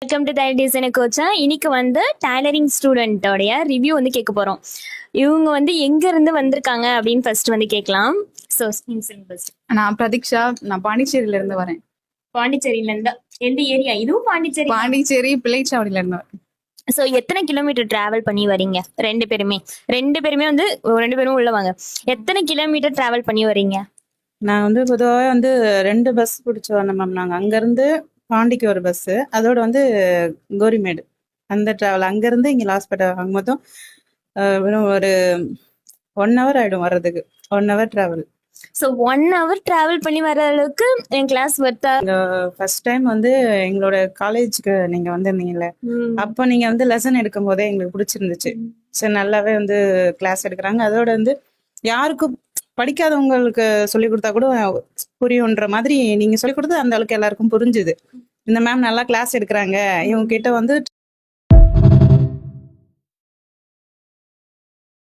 Welcome to tailor designer கோச்சா. இன்னைக்கு வந்து tailoring ஸ்டூடெண்டோடைய review வந்து கேட்க போறோம். இவங்க வந்து எங்க இருந்து வந்திருக்காங்க அப்படின்னு ஃபர்ஸ்ட் வந்து கேட்கலாம். ஸோ ஃபர்ஸ்ட் நான் பிரதீக்ஷா. நான் பாண்டிச்சேரியில இருந்து வரேன். பாண்டிச்சேரியில இருந்தா எந்த ஏரியா? இதுவும் பாண்டிச்சேரி. பாண்டிச்சேரி பிள்ளைச்சாவடியில இருந்து வரேன். ஸோ எத்தனை கிலோமீட்டர் டிராவல் பண்ணி வரீங்க? ரெண்டு பேருமே வந்து ரெண்டு பேரும் உள்ளவாங்க. எத்தனை கிலோமீட்டர் டிராவல் பண்ணி வரீங்க? நான் வந்து பொதுவாக வந்து 2 பஸ் பிடிச்சி வந்தோம் மேம். நாங்கள் அங்கேருந்து பாண்டிக்கு ஒரு பஸ்ஸு, அதோட வந்து கோரிமேடு அந்த ட்ராவல், அங்கேருந்து இங்கே லாஸ்பேட்டை அங்கே மொத்தம் வெறும் ஒரு 1 ஹவர் ஆகிடும் வர்றதுக்கு. 1 hour travel. So 1 hour travel பண்ணி வர அளவுக்கு என் கிளாஸ் வர்த்தா? ஃபர்ஸ்ட் டைம் வந்து எங்களோட காலேஜுக்கு நீங்கள் வந்திருந்தீங்கல்ல, அப்போ நீங்கள் வந்து லெசன் எடுக்கும் போதே எங்களுக்கு பிடிச்சிருந்துச்சு. சரி, நல்லாவே வந்து கிளாஸ் எடுக்கிறாங்க. அதோட வந்து யாருக்கும் படிக்காதவங்களுக்கு சொல்லி கொடுத்தா கூட புரியுன்ற மாதிரி நீங்க சொல்லி கொடுத்து அந்த அளவுக்கு எல்லாருக்கும் புரிஞ்சுது. இந்த மேம் நல்லா கிளாஸ் எடுக்கிறாங்க, இவங்க கிட்ட வந்து